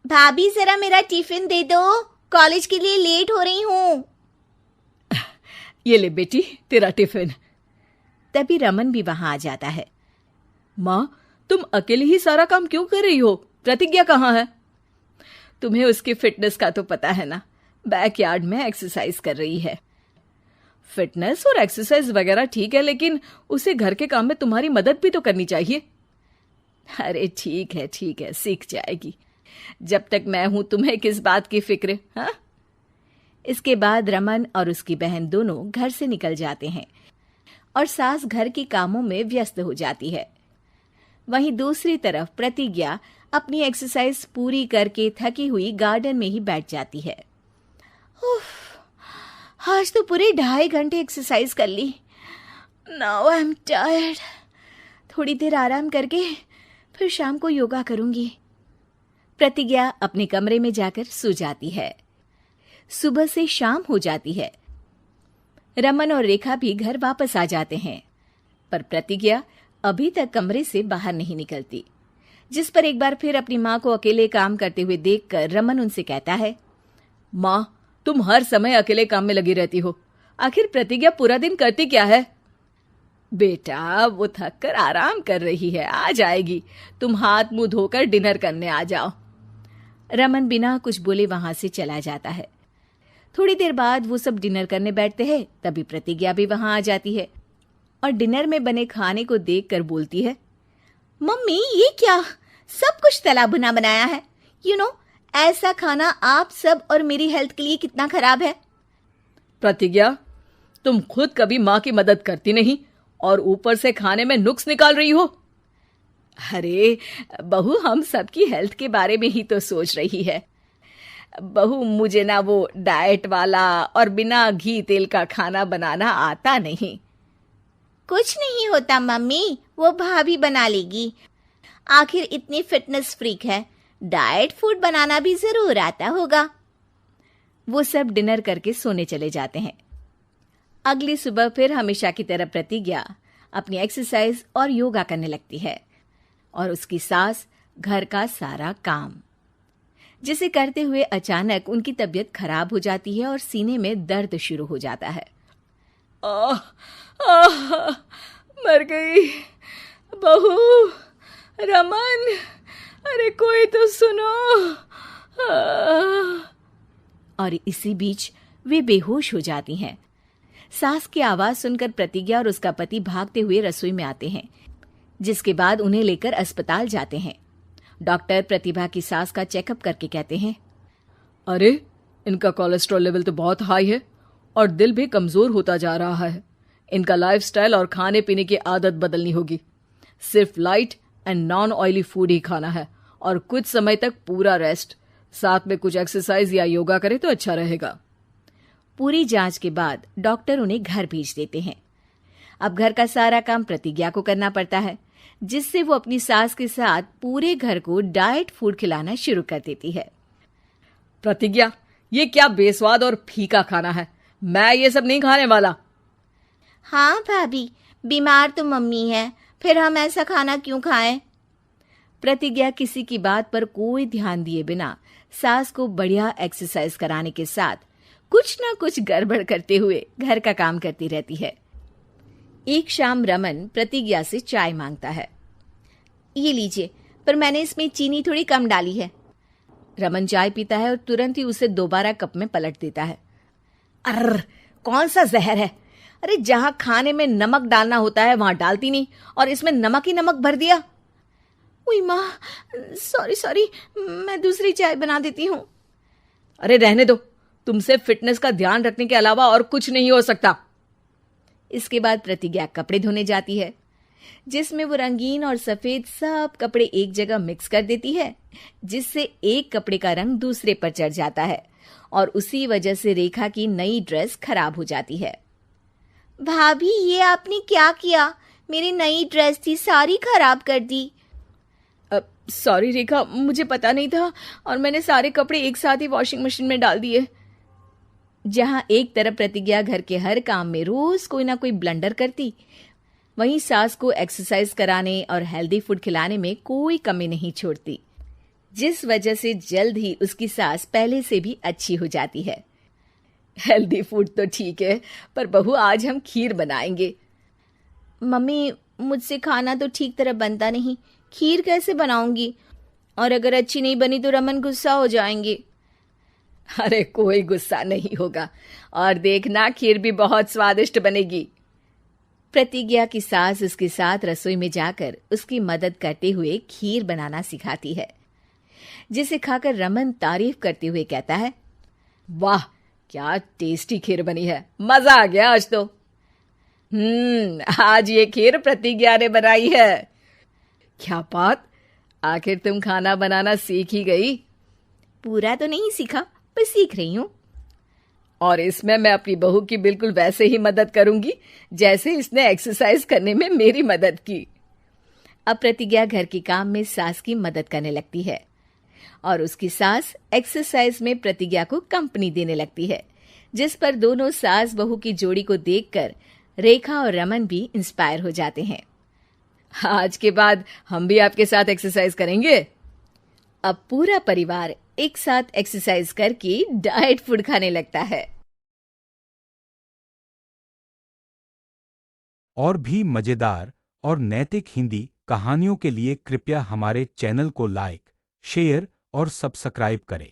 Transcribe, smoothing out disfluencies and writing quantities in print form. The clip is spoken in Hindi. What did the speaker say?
भाभी जरा मेरा टिफिन दे दो, कॉलेज के लिए लेट हो रही हूँ। ये ले बेटी तेरा टिफिन। तभी रमन भी वहां आ जाता है। माँ, तुम अकेले ही सारा काम क्यों कर रही हो? प्रतिज्ञा कहाँ है? तुम्हें उसकी फिटनेस का तो पता है ना, बैकयार्ड में एक्सरसाइज कर रही है। फिटनेस और एक्सरसाइज वगैरह ठीक है, लेकिन उसे घर के काम में तुम्हारी मदद भी तो करनी चाहिए। अरे ठीक है, सीख जाएगी। जब तक मैं हूं तुम्हें किस बात की फिक्र? हाँ। इसके बाद रमन और उसकी बहन दोनों घर से निकल जाते हैं और सास घर के कामों में व्यस्त हो जाती है। वहीं दूसरी तरफ प्रतिज्ञा अपनी एक्सरसाइज पूरी करके थकी हुई गार्डन में ही बैठ जाती है। आज तो पूरे 2.5 घंटे एक्सरसाइज कर ली। Now I am tired. थोड़ी देर आराम करके फिर शाम को योगा करूंगी। प्रतिज्ञा अपने कमरे में जाकर सो जाती है। सुबह से शाम हो जाती है। रमन और रेखा भी घर वापस आ जाते हैं, पर प्रतिज्ञा अभी तक कमरे से बाहर नहीं निकलती, जिस पर एक बार फिर अपनी माँ को अकेले काम करते हुए देखकर रमन उनसे कहता है, माँ, तुम हर समय अकेले काम में लगी रहती हो। आखिर प्रतिज्ञा पूरा दिन करती क्या है? बेटा, वो थक कर आराम कर रही है, आ जाएगी। तुम हाथ मुंह धोकर डिनर करने आ जाओ। रमन बिना कुछ बोले वहां से चला जाता है। थोड़ी देर बाद वो सब डिनर करने बैठते हैं। तभी प्रतिज्ञा भी वहां आ जाती है और डिनर में बने खाने को देखकर बोलती है, मम्मी ये क्या, सब कुछ तला भुना बनाया है। ऐसा खाना आप सब और मेरी हेल्थ के लिए कितना खराब है। प्रतिज्ञा, तुम खुद कभी माँ की मदद करती नहीं और ऊपर से खाने में नुक्स निकाल रही हो। अरे बहू, हम सबकी हेल्थ के बारे में ही तो सोच रही है। बहू, मुझे ना वो डाइट वाला और बिना घी तेल का खाना बनाना आता नहीं। कुछ नहीं होता मम्मी, वो भाभी बना लेगी। आखिर इतनी फिटनेस फ्रीक है, डाइट फूड बनाना भी जरूर आता होगा। वो सब डिनर करके सोने चले जाते हैं। अगली सुबह फिर हमेशा की तरह प्रतिज्ञा अपनी एक्सरसाइज और योगा करने लगती है और उसकी सास घर का सारा काम, जिसे करते हुए अचानक उनकी तबीयत खराब हो जाती है और सीने में दर्द शुरू हो जाता है। मर गई बहू। रमन, अरे कोई तो सुनो। और इसी बीच वे बेहोश हो जाती हैं। सास की आवाज सुनकर प्रतिज्ञा और उसका पति भागते हुए रसोई में आते हैं, जिसके बाद उन्हें लेकर अस्पताल जाते हैं। डॉक्टर प्रतिभा की सास का चेकअप करके कहते हैं, अरे इनका कोलेस्ट्रॉल लेवल तो बहुत हाई है और दिल भी कमजोर होता जा रहा है। इनका लाइफस्टाइल और खाने पीने की आदत बदलनी होगी। सिर्फ light and non oily food ही खाना है और कुछ समय तक पूरा रेस्ट, साथ में कुछ एक्सरसाइज या योगा करे तो अच्छा रहेगा। पूरी जांच के बाद डॉक्टर उन्हें घर भेज देते हैं। अब घर का सारा काम प्रतिज्ञा को करना पड़ता है, जिससे वो अपनी सास के साथ पूरे घर को डाइट फूड खिलाना शुरू कर देती है। प्रतिज्ञा, ये क्या बेस्वाद और फीका खाना है, मैं ये सब नहीं खाने वाला। हाँ भाभी, बीमार तो मम्मी है, फिर हम ऐसा खाना क्यों खाएं? प्रतिज्ञा किसी की बात पर कोई ध्यान दिए बिना सास को बढ़िया एक्सरसाइज कराने के साथ कुछ ना कुछ गड़बड़ करते हुए घर का काम करती रहती है। एक शाम रमन प्रतिज्ञा से चाय मांगता है। ये लीजिए, पर मैंने इसमें चीनी थोड़ी कम डाली है। रमन चाय पीता है और तुरंत ही उसे दोबारा कप में पलट देता है। अर्र, कौन सा जहर है? अरे जहां खाने में नमक डालना होता है वहां डालती नहीं और इसमें नमक ही नमक भर दिया। उई माँ, सॉरी, मैं दूसरी चाय बना देती हूँ। अरे रहने दो, तुमसे फिटनेस का ध्यान रखने के अलावा और कुछ नहीं हो सकता। इसके बाद प्रतिज्ञा कपड़े धोने जाती है, जिसमें वो रंगीन और सफेद सब कपड़े एक जगह मिक्स कर देती है, जिससे एक कपड़े का रंग दूसरे पर चढ़ जाता है और उसी वजह से रेखा की नई ड्रेस खराब हो जाती है। भाभी, ये आपने क्या किया? मेरी नई ड्रेस थी, सारी खराब कर दी। सॉरी रेखा, मुझे पता नहीं था और मैंने सारे कपड़े एक साथ ही वॉशिंग मशीन में डाल दिए। जहां एक तरफ प्रतिज्ञा घर के हर काम में रोज कोई ना कोई ब्लंडर करती, वहीं सास को एक्सरसाइज कराने और हेल्दी फूड खिलाने में कोई कमी नहीं छोड़ती। जिस वजह से जल्द ही उसकी सांस पहले से भी अच्छी हो जाती है। हेल्दी फूड तो ठीक है, पर बहू आज हम खीर बनाएंगे। मम्मी, मुझसे खाना तो ठीक तरह बनता नहीं, खीर कैसे बनाऊंगी? और अगर अच्छी नहीं बनी तो रमन गुस्सा हो जाएंगे। अरे कोई गुस्सा नहीं होगा, और देखना खीर भी बहुत स्वादिष्ट बनेगी। प्रतिज्ञा की सास उसके साथ रसोई में जाकर उसकी मदद करते हुए खीर बनाना सिखाती है, जिसे खाकर रमन तारीफ करते हुए कहता है, वाह क्या टेस्टी खीर बनी है, मजा आ गया आज तो। आज ये खीर प्रतिज्ञा ने बनाई है। क्या बात, आखिर तुम खाना बनाना सीख ही गई? पूरा तो नहीं सीखा, पर सीख रही हूँ। और इसमें मैं अपनी बहू की बिल्कुल वैसे ही मदद करूंगी जैसे इसने एक्सरसाइज करने में मेरी मदद की। अब प्रतिज्ञा घर के काम में सास की मदद करने लगती है और उसकी सास एक्सरसाइज में प्रतिज्ञा को कंपनी देने लगती है, जिस पर दोनों सास बहू की जोड़ी को देखकर रेखा और रमन भी इंस्पायर हो जाते हैं। आज के बाद हम भी आपके साथ एक्सरसाइज करेंगे। अब पूरा परिवार एक साथ एक्सरसाइज करके डाइट फूड खाने लगता है। और भी मजेदार और नैतिक हिंदी कहानियों के लिए कृपया हमारे चैनल को लाइक, शेयर और सब्सक्राइब करें।